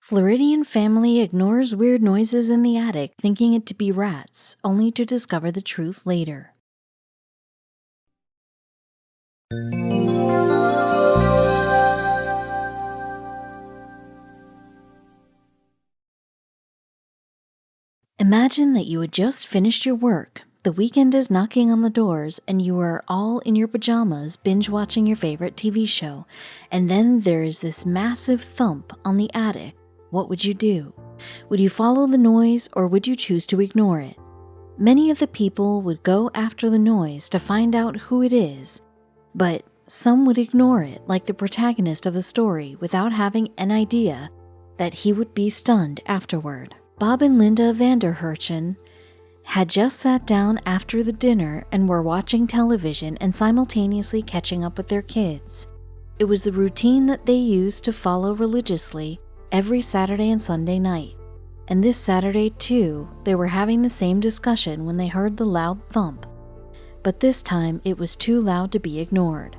Floridian family ignores weird noises in the attic, thinking it to be rats, only to discover the truth later. Imagine that you had just finished your work. The weekend is knocking on the doors, and you are all in your pajamas binge-watching your favorite TV show. And then there is this massive thump on the attic. What would you do? Would you follow the noise, or would you choose to ignore it? Many of the people would go after the noise to find out who it is, but some would ignore it, like the protagonist of the story, without having an idea that he would be stunned afterward. Bob and Linda Vanderherchen had just sat down after the dinner and were watching television and simultaneously catching up with their kids. It was the routine that they used to follow religiously every Saturday and Sunday night. And this Saturday, too, they were having the same discussion when they heard the loud thump. But this time, it was too loud to be ignored.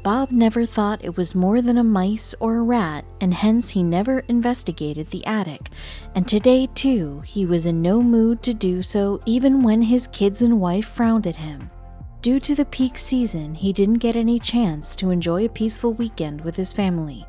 Bob never thought it was more than a mice or a rat, and hence he never investigated the attic. And today, too, he was in no mood to do so, even when his kids and wife frowned at him. Due to the peak season, he didn't get any chance to enjoy a peaceful weekend with his family.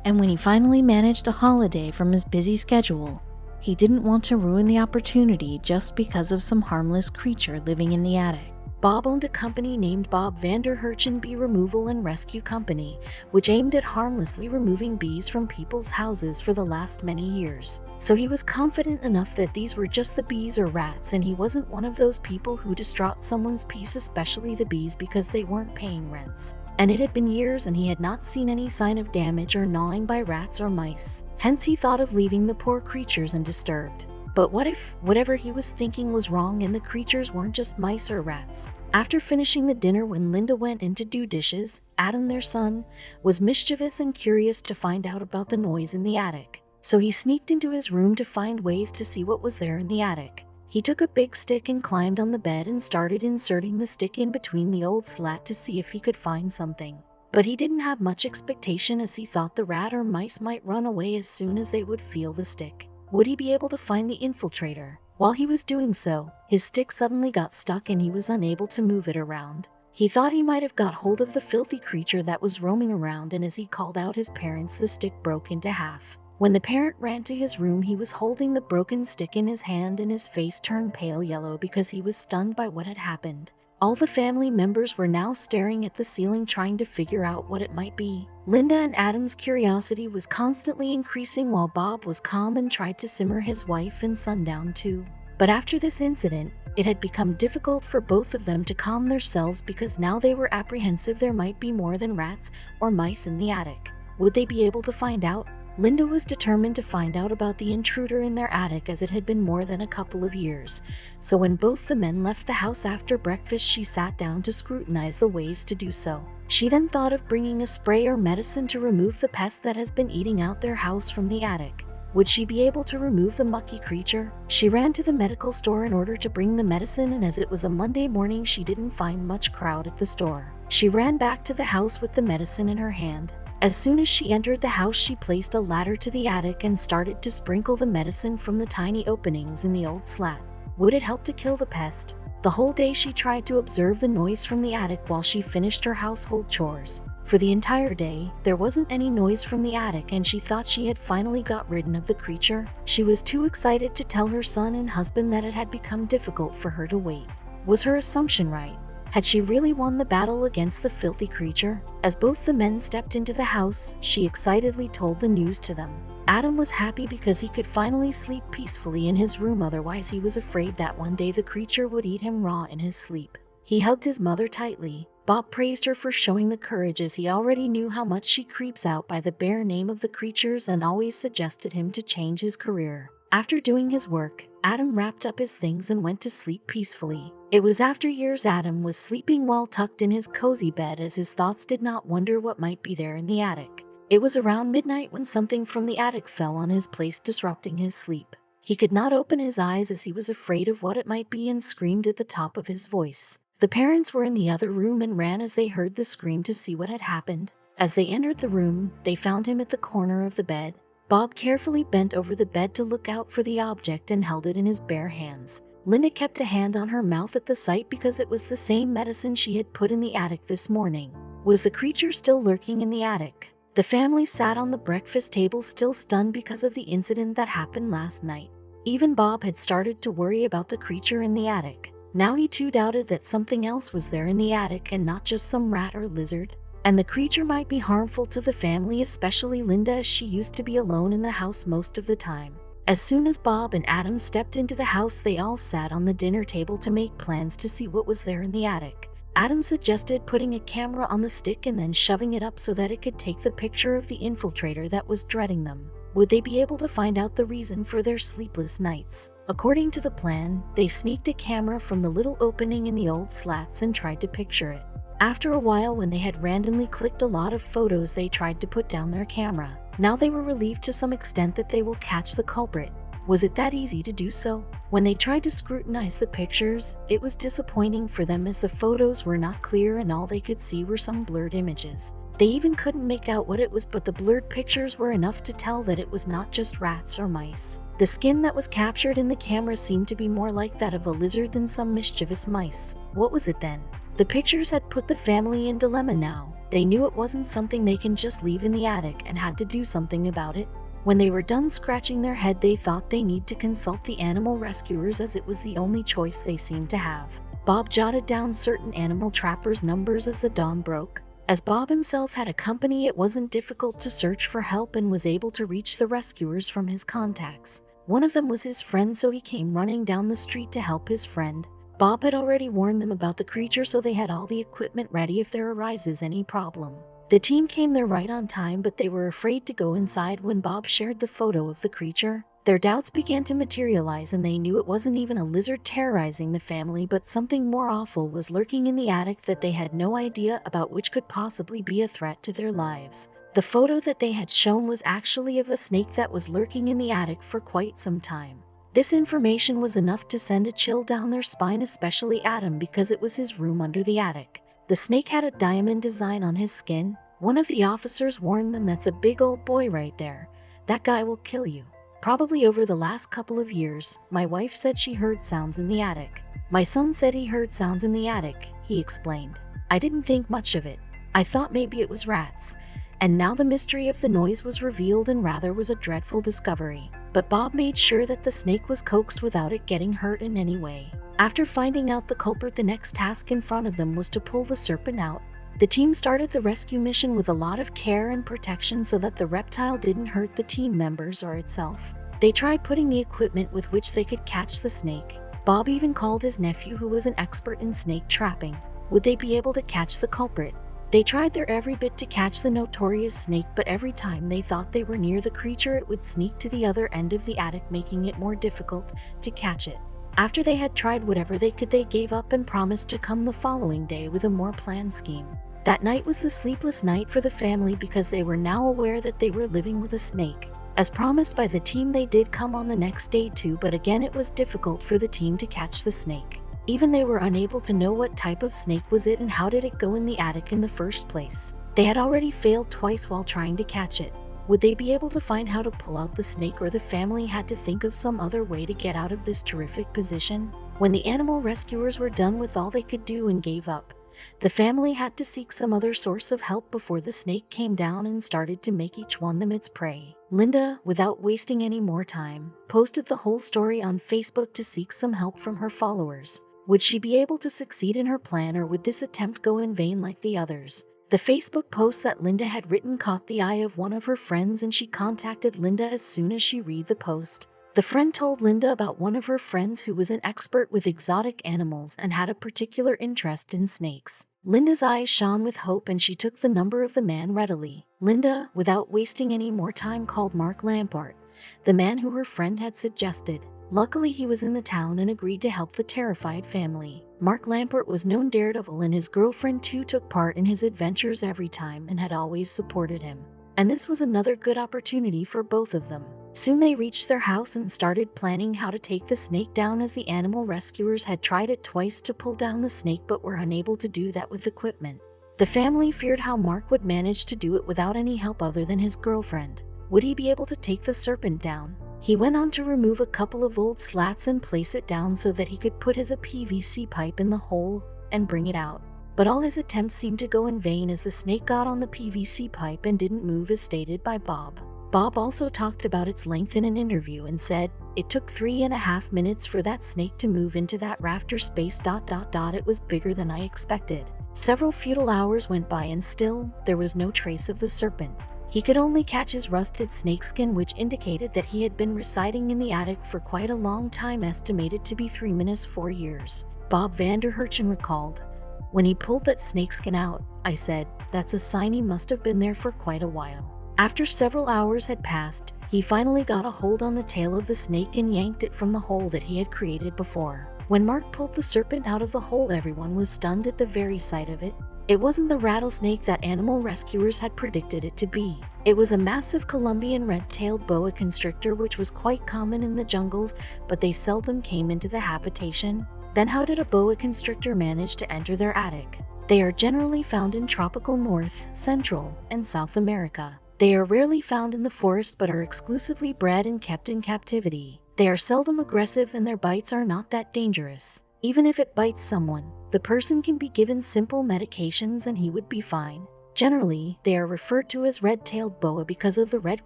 And when he finally managed a holiday from his busy schedule, he didn't want to ruin the opportunity just because of some harmless creature living in the attic. Bob owned a company named Bob Vanderherchen Bee Removal and Rescue Company, which aimed at harmlessly removing bees from people's houses for the last many years. So he was confident enough that these were just the bees or rats, and he wasn't one of those people who distraught someone's peace, especially the bees, because they weren't paying rents. And it had been years and he had not seen any sign of damage or gnawing by rats or mice. Hence he thought of leaving the poor creatures undisturbed. But what if whatever he was thinking was wrong and the creatures weren't just mice or rats? After finishing the dinner, when Linda went in to do dishes, Adam, their son, was mischievous and curious to find out about the noise in the attic. So he sneaked into his room to find ways to see what was there in the attic. He took a big stick and climbed on the bed and started inserting the stick in between the old slat to see if he could find something. But he didn't have much expectation, as he thought the rat or mice might run away as soon as they would feel the stick. Would he be able to find the infiltrator? While he was doing so, his stick suddenly got stuck and he was unable to move it around. He thought he might have got hold of the filthy creature that was roaming around, and as he called out his parents, the stick broke into half. When the parent ran to his room, he was holding the broken stick in his hand and his face turned pale yellow because he was stunned by what had happened. All the family members were now staring at the ceiling, trying to figure out what it might be. Linda and Adam's curiosity was constantly increasing while Bob was calm and tried to simmer his wife and son down too. But after this incident, it had become difficult for both of them to calm themselves because now they were apprehensive there might be more than rats or mice in the attic. Would they be able to find out? Linda was determined to find out about the intruder in their attic, as it had been more than a couple of years. So when both the men left the house after breakfast, she sat down to scrutinize the ways to do so. She then thought of bringing a spray or medicine to remove the pest that has been eating out their house from the attic. Would she be able to remove the mucky creature? She ran to the medical store in order to bring the medicine, and as it was a Monday morning, she didn't find much crowd at the store. She ran back to the house with the medicine in her hand. As soon as she entered the house, she placed a ladder to the attic and started to sprinkle the medicine from the tiny openings in the old slat. Would it help to kill the pest? The whole day she tried to observe the noise from the attic while she finished her household chores. For the entire day, there wasn't any noise from the attic, and she thought she had finally got rid of the creature. She was too excited to tell her son and husband that it had become difficult for her to wait. Was her assumption right? Had she really won the battle against the filthy creature? As both the men stepped into the house, she excitedly told the news to them. Adam was happy because he could finally sleep peacefully in his room, otherwise he was afraid that one day the creature would eat him raw in his sleep. He hugged his mother tightly. Bob praised her for showing the courage, as he already knew how much she creeps out by the bare name of the creatures, and always suggested him to change his career. After doing his work, Adam wrapped up his things and went to sleep peacefully. It was after years Adam was sleeping well tucked in his cozy bed, as his thoughts did not wonder what might be there in the attic. It was around midnight when something from the attic fell on his place, disrupting his sleep. He could not open his eyes as he was afraid of what it might be and screamed at the top of his voice. The parents were in the other room and ran as they heard the scream to see what had happened. As they entered the room, they found him at the corner of the bed. Bob carefully bent over the bed to look out for the object and held it in his bare hands. Linda kept a hand on her mouth at the sight because it was the same medicine she had put in the attic this morning. Was the creature still lurking in the attic? The family sat on the breakfast table still stunned because of the incident that happened last night. Even Bob had started to worry about the creature in the attic. Now he too doubted that something else was there in the attic and not just some rat or lizard. And the creature might be harmful to the family, especially Linda, as she used to be alone in the house most of the time. As soon as Bob and Adam stepped into the house, they all sat on the dinner table to make plans to see what was there in the attic. Adam suggested putting a camera on the stick and then shoving it up so that it could take the picture of the infiltrator that was dreading them. Would they be able to find out the reason for their sleepless nights? According to the plan, they sneaked a camera from the little opening in the old slats and tried to picture it. After a while, when they had randomly clicked a lot of photos, they tried to put down their camera. Now they were relieved to some extent that they will catch the culprit. Was it that easy to do so? When they tried to scrutinize the pictures, it was disappointing for them as the photos were not clear and all they could see were some blurred images. They even couldn't make out what it was, but the blurred pictures were enough to tell that it was not just rats or mice. The skin that was captured in the camera seemed to be more like that of a lizard than some mischievous mice. What was it then? The pictures had put the family in dilemma now. They knew it wasn't something they can just leave in the attic and had to do something about it. When they were done scratching their head, they thought they need to consult the animal rescuers as it was the only choice they seemed to have. Bob jotted down certain animal trappers' numbers as the dawn broke. As Bob himself had a company, it wasn't difficult to search for help and was able to reach the rescuers from his contacts. One of them was his friend, so he came running down the street to help his friend. Bob had already warned them about the creature, so they had all the equipment ready if there arises any problem. The team came there right on time, but they were afraid to go inside when Bob shared the photo of the creature. Their doubts began to materialize and they knew it wasn't even a lizard terrorizing the family, but something more awful was lurking in the attic that they had no idea about, which could possibly be a threat to their lives. The photo that they had shown was actually of a snake that was lurking in the attic for quite some time. This information was enough to send a chill down their spine, especially Adam, because it was his room under the attic. The snake had a diamond design on his skin. One of the officers warned them, "That's a big old boy right there. That guy will kill you." Probably over the last couple of years, my wife said she heard sounds in the attic. My son said he heard sounds in the attic, he explained. I didn't think much of it. I thought maybe it was rats. And now the mystery of the noise was revealed and rather was a dreadful discovery. But Bob made sure that the snake was coaxed without it getting hurt in any way. After finding out the culprit, the next task in front of them was to pull the serpent out. The team started the rescue mission with a lot of care and protection so that the reptile didn't hurt the team members or itself. They tried putting the equipment with which they could catch the snake. Bob even called his nephew, who was an expert in snake trapping. Would they be able to catch the culprit? They tried their every bit to catch the notorious snake, but every time they thought they were near the creature, it would sneak to the other end of the attic, making it more difficult to catch it. After they had tried whatever they could, they gave up and promised to come the following day with a more planned scheme. That night was the sleepless night for the family because they were now aware that they were living with a snake. As promised by the team, they did come on the next day too, but again it was difficult for the team to catch the snake. Even they were unable to know what type of snake was it and how did it go in the attic in the first place. They had already failed twice while trying to catch it. Would they be able to find how to pull out the snake, or the family had to think of some other way to get out of this terrific position? When the animal rescuers were done with all they could do and gave up, the family had to seek some other source of help before the snake came down and started to make each one them its prey. Linda, without wasting any more time, posted the whole story on Facebook to seek some help from her followers. Would she be able to succeed in her plan, or would this attempt go in vain like the others? The Facebook post that Linda had written caught the eye of one of her friends, and she contacted Linda as soon as she read the post. The friend told Linda about one of her friends who was an expert with exotic animals and had a particular interest in snakes. Linda's eyes shone with hope and she took the number of the man readily. Linda, without wasting any more time, called Mark Lampart, the man who her friend had suggested. Luckily, he was in the town and agreed to help the terrified family. Mark Lampart was known daredevil, and his girlfriend too took part in his adventures every time and had always supported him. And this was another good opportunity for both of them. Soon they reached their house and started planning how to take the snake down, as the animal rescuers had tried it twice to pull down the snake but were unable to do that with equipment. The family feared how Mark would manage to do it without any help other than his girlfriend. Would he be able to take the serpent down? He went on to remove a couple of old slats and place it down so that he could put his PVC pipe in the hole and bring it out. But all his attempts seemed to go in vain as the snake got on the PVC pipe and didn't move as stated by Bob. Bob also talked about its length in an interview and said, "It took 3.5 minutes for that snake to move into that rafter space. It was bigger than I expected." Several futile hours went by and still, there was no trace of the serpent. He could only catch his rusted snakeskin, which indicated that he had been residing in the attic for quite a long time, estimated to be 3-4 years. Bob Vanderherchen recalled, "When he pulled that snakeskin out, I said, that's a sign he must have been there for quite a while." After several hours had passed, he finally got a hold on the tail of the snake and yanked it from the hole that he had created before. When Mark pulled the serpent out of the hole, everyone was stunned at the very sight of it. It wasn't the rattlesnake that animal rescuers had predicted it to be. It was a massive Colombian red-tailed boa constrictor, which was quite common in the jungles, but they seldom came into the habitation. Then how did a boa constrictor manage to enter their attic? They are generally found in tropical North, Central, and South America. They are rarely found in the forest but are exclusively bred and kept in captivity. They are seldom aggressive and their bites are not that dangerous. Even if it bites someone, the person can be given simple medications and he would be fine. Generally, they are referred to as red-tailed boa because of the red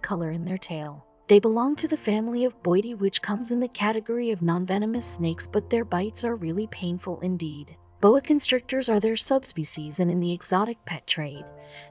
color in their tail. They belong to the family of Boidae, which comes in the category of non-venomous snakes, but their bites are really painful indeed. Boa constrictors are their subspecies, and in the exotic pet trade,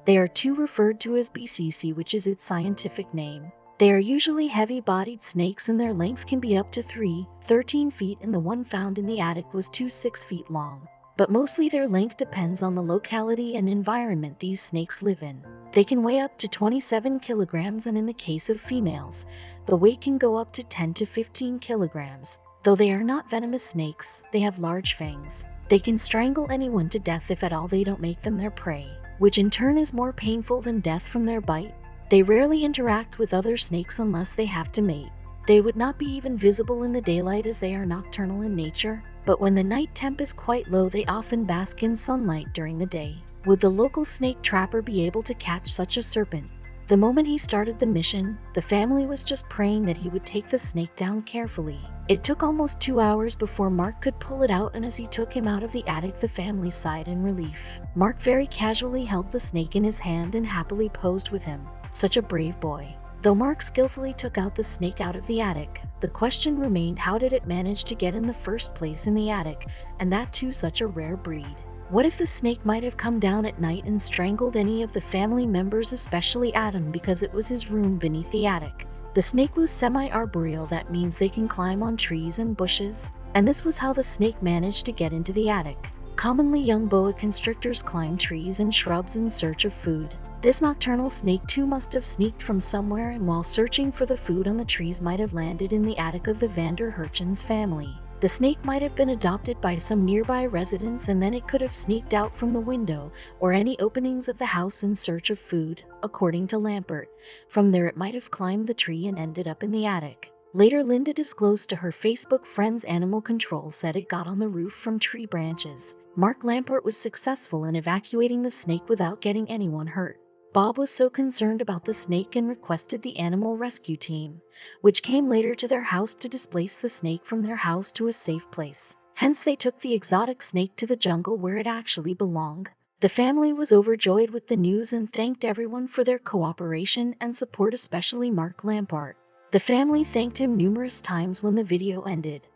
they are too referred to as BCC, which is its scientific name. They are usually heavy-bodied snakes and their length can be up to 13 feet, and the one found in the attic was 6 feet long. But mostly their length depends on the locality and environment these snakes live in. They can weigh up to 27 kilograms, and in the case of females, the weight can go up to 10 to 15 kilograms. Though they are not venomous snakes, they have large fangs. They can strangle anyone to death if at all they don't make them their prey, which in turn is more painful than death from their bite. They rarely interact with other snakes unless they have to mate. They would not be even visible in the daylight as they are nocturnal in nature, but when the night temp is quite low, they often bask in sunlight during the day. Would the local snake trapper be able to catch such a serpent? The moment he started the mission, the family was just praying that he would take the snake down carefully. It took almost 2 hours before Mark could pull it out, and as he took him out of the attic, the family sighed in relief. Mark very casually held the snake in his hand and happily posed with him. Such a brave boy. Though Mark skillfully took out the snake out of the attic, the question remained, how did it manage to get in the first place in the attic, and that too such a rare breed? What if the snake might have come down at night and strangled any of the family members, especially Adam, because it was his room beneath the attic? The snake was semi-arboreal, that means they can climb on trees and bushes, and this was how the snake managed to get into the attic. Commonly, young boa constrictors climb trees and shrubs in search of food. This nocturnal snake too must have sneaked from somewhere, and while searching for the food on the trees might have landed in the attic of the Vanderherchen's family. The snake might have been adopted by some nearby residents, and then it could have sneaked out from the window or any openings of the house in search of food, according to Lampert. From there it might have climbed the tree and ended up in the attic. Later, Linda disclosed to her Facebook friends animal control said it got on the roof from tree branches. Mark Lampert was successful in evacuating the snake without getting anyone hurt. Bob was so concerned about the snake and requested the animal rescue team, which came later to their house to displace the snake from their house to a safe place. Hence, they took the exotic snake to the jungle where it actually belonged. The family was overjoyed with the news and thanked everyone for their cooperation and support, especially Mark Lampart. The family thanked him numerous times when the video ended.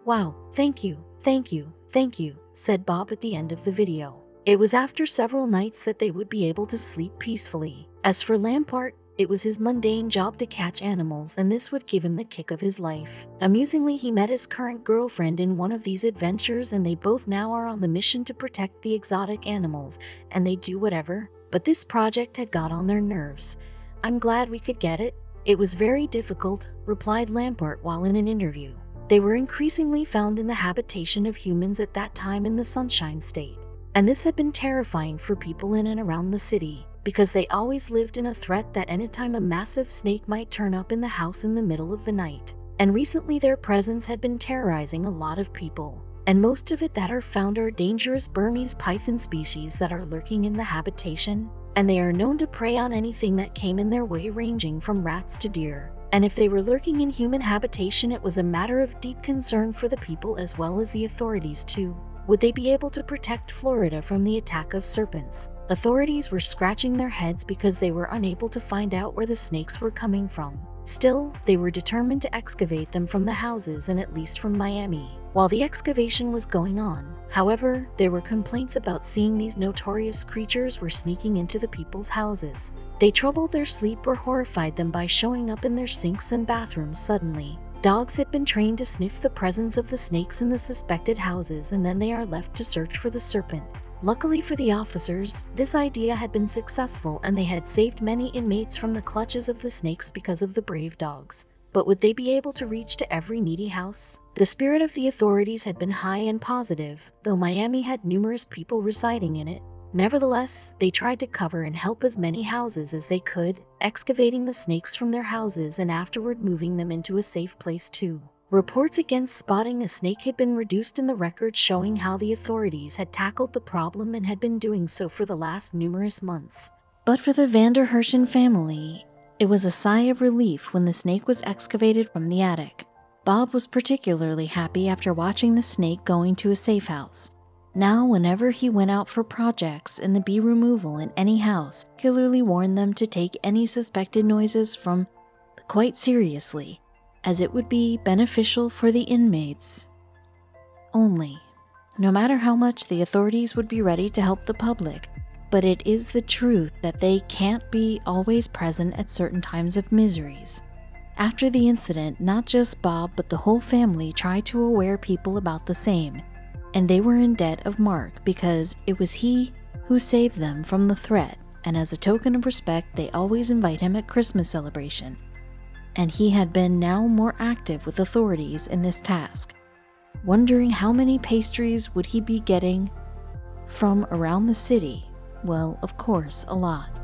"Wow, thank you, thank you, thank you," said Bob at the end of the video. It was after several nights that they would be able to sleep peacefully. As for Lampart, it was his mundane job to catch animals, and this would give him the kick of his life. Amusingly, he met his current girlfriend in one of these adventures, and they both now are on the mission to protect the exotic animals, and they do whatever. But this project had got on their nerves. "I'm glad we could get it. It was very difficult," replied Lampart while in an interview. They were increasingly found in the habitation of humans at that time in the Sunshine State. And this had been terrifying for people in and around the city, because they always lived in a threat that anytime a massive snake might turn up in the house in the middle of the night. And recently their presence had been terrorizing a lot of people. And most of it that are found are dangerous Burmese python species that are lurking in the habitation. and they are known to prey on anything that came in their way, ranging from rats to deer. And if they were lurking in human habitation, it was a matter of deep concern for the people as well as the authorities too. Would they be able to protect Florida from the attack of serpents? Authorities were scratching their heads because they were unable to find out where the snakes were coming from. Still, they were determined to excavate them from the houses and at least from Miami. While the excavation was going on, however, there were complaints about seeing these notorious creatures were sneaking into the people's houses. They troubled their sleep or horrified them by showing up in their sinks and bathrooms suddenly. Dogs had been trained to sniff the presence of the snakes in the suspected houses, and then they are left to search for the serpent. Luckily for the officers, this idea had been successful and they had saved many inmates from the clutches of the snakes because of the brave dogs. But would they be able to reach to every needy house? The spirit of the authorities had been high and positive, though Miami had numerous people residing in it. Nevertheless, they tried to cover and help as many houses as they could, excavating the snakes from their houses and afterward moving them into a safe place too. Reports against spotting a snake had been reduced in the record, showing how the authorities had tackled the problem and had been doing so for the last numerous months. But for the Vander Herschen family, it was a sigh of relief when the snake was excavated from the attic. Bob was particularly happy after watching the snake going to a safe house. Now, whenever he went out for projects in the bee removal in any house, he regularly warned them to take any suspected noises from quite seriously, as it would be beneficial for the inmates only. No matter how much the authorities would be ready to help the public, but it is the truth that they can't be always present at certain times of miseries. After the incident, not just Bob but the whole family tried to aware people about the same, and they were in debt of Mark because it was he who saved them from the threat, and as a token of respect they always invite him at Christmas celebration. And he had been now more active with authorities in this task, wondering how many pastries would he be getting from around the city. Well, of course, a lot.